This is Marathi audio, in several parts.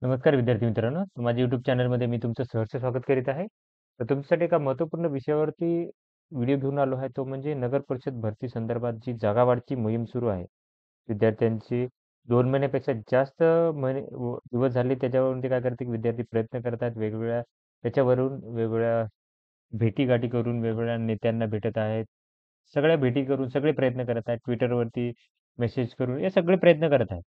नमस्कार विद्यार्थी मित्रांनो, माझ्या YouTube चॅनलमध्ये मी तुमचं सहर्ष स्वागत करीत आहे. तर तुमच्यासाठी एका महत्त्वपूर्ण विषयावरती व्हिडिओ घेऊन आलो आहे. तो म्हणजे नगर परिषद भरती संदर्भात जी जागा वाढची मोहीम सुरू आहे. विद्यार्थ्यांची 2 महिन्यापेक्षा जास्त दिवस झाले त्याच्यावरून ते काय करते, की विद्यार्थी प्रयत्न करत आहेत. वेगवेगळ्या त्याच्यावरून वेगवेगळ्या भेटीगाठी करून वेगवेगळ्या नेत्यांना भेटत आहेत. सगळ्या भेटी करून सगळे प्रयत्न करत आहेत. Twitterवरती मेसेज करून हे सगळे प्रयत्न करत आहेत.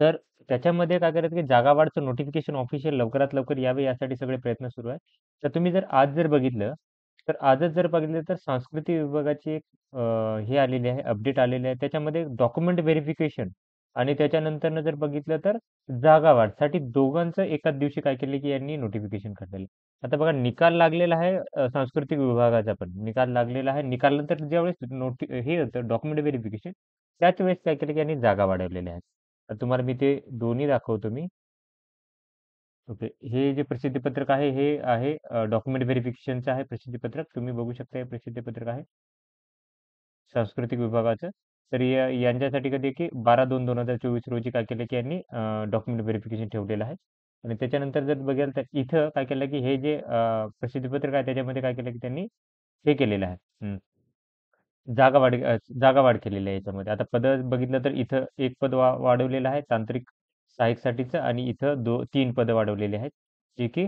तर त्याच्यामध्ये काय करायचं, की जागा वाढचं नोटिफिकेशन ऑफिशियल लवकरात लवकर यावे यासाठी सगळे प्रयत्न सुरू आहेत. तर तुम्ही जर आज जर बघितलं, तर आजच जर बघितलं तर सांस्कृतिक विभागाची एक हे आलेली आहे, अपडेट आलेली आहे. त्याच्यामध्ये डॉक्युमेंट व्हेरिफिकेशन आणि त्याच्यानंतरनं जर बघितलं तर जागा वाढसाठी दोघांचं एकाच दिवशी काय केले, की यांनी नोटिफिकेशन काढलेलं आहे. आता बघा निकाल लागलेला आहे सांस्कृतिक विभागाचा पण निकाल लागलेला आहे. निकालानंतर ज्यावेळेस हे होतं डॉक्युमेंट व्हेरिफिकेशन त्याच वेळेस काय केलं, की यांनी जागा वाढवलेल्या आहेत. तर तुम्हाला मी ते दोन्ही दाखवतो मी. ओके. हे जे प्रसिद्धीपत्रक आहे, हे आहे डॉक्युमेंट व्हेरिफिकेशनचं आहे प्रसिद्धीपत्रक. तुम्ही बघू शकता हे प्रसिद्धीपत्रक आहे सांस्कृतिक विभागाचं. तर यांच्यासाठी कधी की 12/2/2024 रोजी काय केलं, की यांनी डॉक्युमेंट व्हेरिफिकेशन ठेवलेलं आहे. आणि त्याच्यानंतर जर बघाल तर इथं काय केलं, की हे जे प्रसिद्धीपत्रक आहे त्याच्यामध्ये काय केलं, की त्यांनी हे केलेलं आहे. जागा वाढ केलेली आहे याच्यामध्ये. आता पदं बघितलं तर इथं एक पद वाढवलेलं आहे तांत्रिक सहाय्यकसाठीचं आणि इथं 3 पदं वाढवलेली आहेत, जे की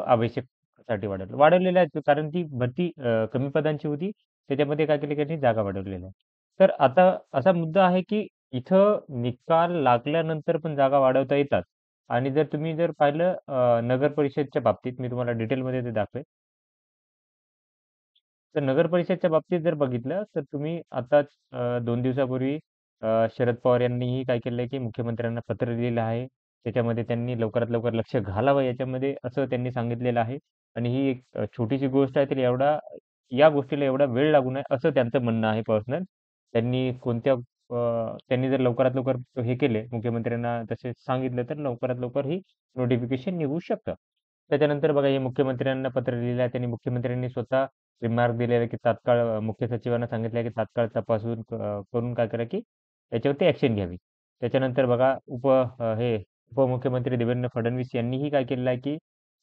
आवश्यकसाठी वाढवलेले आहेत कारण ती भरती कमी पदांची होती. त्याच्यामध्ये काय केलं की त्यांनी जागा वाढवलेल्या आहेत. तर आता असा मुद्दा आहे की इथं निकाल लागल्यानंतर पण जागा वाढवता येतात आणि जर तुम्ही जर पाहिलं नगर परिषदच्या बाबतीत मी तुम्हाला डिटेलमध्ये ते दाखवेन. तर नगर परिषदच्या बाबतीत जर बघितलं, तर तुम्ही आताच 2 दिवसापूर्वी शरद पवार यांनीही काय केलंय, की मुख्यमंत्र्यांना पत्र लिहिलं आहे. त्याच्यामध्ये त्यांनी लवकरात लवकर लक्ष घालावं याच्यामध्ये असं त्यांनी सांगितलेलं आहे. आणि ही एक छोटीशी गोष्ट आहे, तर या गोष्टीला एवढा वेळ लागू नये असं त्यांचं म्हणणं आहे पर्सनल. त्यांनी जर लवकरात लवकर हे केले, मुख्यमंत्र्यांना तसे सांगितलं, तर लवकरात लवकर ही नोटिफिकेशन निघू शकतं. त्याच्यानंतर बघा हे मुख्यमंत्र्यांना पत्र लिहिलं आहे. त्यांनी मुख्यमंत्र्यांनी स्वतः रिमार्क दिलेला आहे, की तात्काळ मुख्य सचिवांना सांगितलं आहे, की तात्काळ तपासून करून काय करा, की याच्यावरती ॲक्शन घ्यावी. त्याच्यानंतर बघा उपमुख्यमंत्री देवेंद्र फडणवीस यांनीही काय केलेलं आहे, की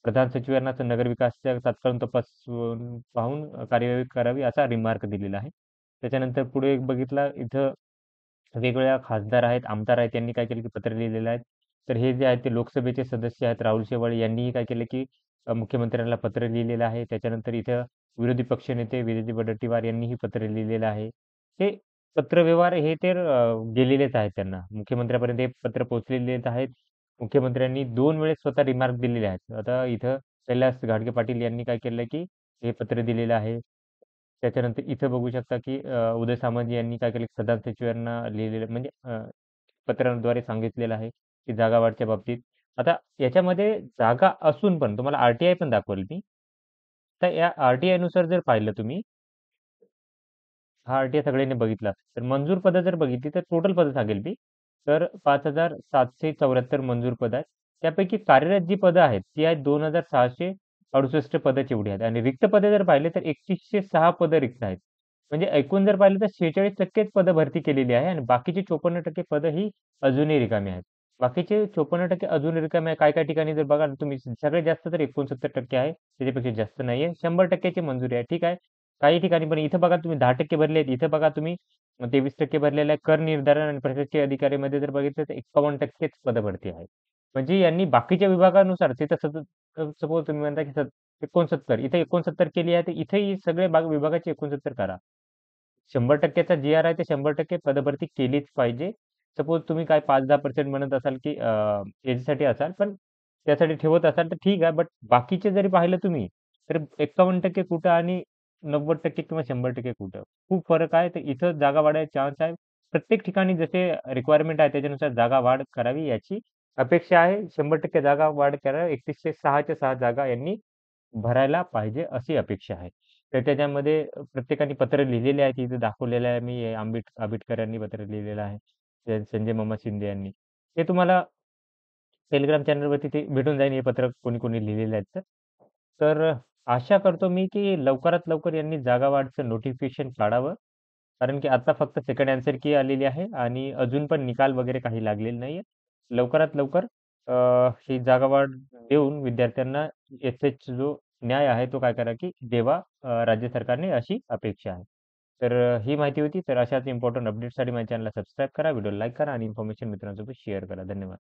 प्रधान सचिवांना नगरविकासच्या तात्काळ तपासून पाहून कार्यवाही करावी असा रिमार्क दिलेला आहे. त्याच्यानंतर पुढे एक बघितला इथं वेगवेगळ्या खासदार आहेत, आमदार आहेत, यांनी काय केलं, की पत्र लिहिलेलं आहे. तर हे जे आहेत ते लोकसभेचे सदस्य आहेत राहुल शेवाळे यांनीही काय केलं, की मुख्यमंत्र्यांना पत्र लिहिलेलं आहे. त्याच्यानंतर इथं विरोधी पक्षनेते विजय वडेट्टीवार यांनीही पत्र लिहिलेलं आहे. हे पत्रव्यवहार हे तर गेलेलेच आहेत त्यांना. मुख्यमंत्र्यापर्यंत हे पत्र पोहोचलेलेच आहेत. मुख्यमंत्र्यांनी 2 वेळेस स्वतः रिमार्क दिलेले आहेत. आता इथं कैलास घाडगे पाटील यांनी काय केलं, की हे पत्र दिलेलं आहे. त्याच्यानंतर इथं बघू शकता, की उदय सामंत यांनी काय केलं, प्रधान सचिवांना लिहिलेलं म्हणजे पत्राद्वारे सांगितलेलं आहे, की जागा वाढच्या बाबतीत. आता याच्यामध्ये जागा असून पण तुम्हाला आर-टी-आय पण दाखवेल मी. तर या आर-टी-आयनुसार जर पाहिलं तुम्ही, हा आर-टी-आय सगळ्यांनी बघितला. तर मंजूर पदं जर बघितली तर टोटल पदं सांगेल मी. तर 5,774 मंजूर पदं आहेत. त्यापैकी कार्यरत जी पदं आहेत, ती आहेत 2,668 पदाची एवढी आहेत आणि रिक्त पदे जर पाहिले तर 316 पदं रिक्त आहेत. म्हणजे एकूण जर पाहिलं तर 46% पदं भरती केलेली आहे आणि बाकीचे 54% पदं ही अजूनही रिकामी आहेत. बाकीचे 54% अजून रिकामे आहे. काही-काही ठिकाणी जर बघाल तुम्ही सगळ्यात जास्त तर 69% आहे. त्याच्यापेक्षा जास्त नाहीये. 100% ची मंजुरी आहे. ठीक आहे. काही ठिकाणी पण इथं बघा तुम्ही 10% भरले आहेत. इथं बघा तुम्ही 23% भरलेलं आहे. कर निर्धारण आणि प्रशासकीय अधिकाऱ्यामध्ये जर बघितलं तर 51%च पदं भरती आहे. म्हणजे यांनी बाकीच्या विभागानुसार तिथं सपोज तुम्ही म्हणता की 69 इथे 69 केली आहे, तर इथेही सगळे विभागाचे 69 करा. 100% चा जी-आर आहे, ते 100% पदभरती केलीच पाहिजे. सपोज तुम्ही काय 5-10% म्हणत असाल, की याच्यासाठी असाल, पण त्यासाठी ठेवत असाल तर ठीक आहे. बट बाकीचे जरी पाहिलं तुम्ही, तर 51% कुठं आणि 90% किंवा 100% कुठं. खूप फरक आहे. तर इथं जागा वाढायचा चान्स आहे. प्रत्येक ठिकाणी जसे रिक्वायरमेंट आहे त्याच्यानुसार जागा वाढ करावी याची अपेक्षा आहे. 100% जागा वाढ करा. 3106च्या 6 जागा यांनी भरायला पाहिजे अशी अपेक्षा आहे. तर त्याच्यामध्ये प्रत्येकाने पत्र लिहिलेले आहेत. इथे दाखवलेलं आहे मी आंबेडकर यांनी पत्र लिहिलेलं आहे. संजय मामा शिंदे यांनी. ते तुम्हाला टेलिग्राम चॅनलवरती ते भेटून जाईल हे पत्रक कोणी-कोणी लिहिलेले आहेत तर. तर आशा करतो मी, की लवकरात लवकर यांनी जागा वाढचं नोटिफिकेशन काढावं. कारण की आता फक्त सेकंड आन्सर की आलेली आहे आणि अजून पण निकाल वगैरे काही लागलेला नाहीये. लवकरात लवकर ही जागावाढ देऊन विद्यार्थ्यांना यथेच्छ जो न्याय आहे तो काय करा, की द्यावा राज्य सरकारने अशी अपेक्षा आहे. तर ही माहिती होती. तर अशाच इम्पोर्टंट अपडेट्ससाठी माझ्या चॅनलला सबस्क्राईब करा, व्हिडिओला लाईक करा आणि इन्फॉर्मेशन मित्रांसोबत शेअर करा. धन्यवाद.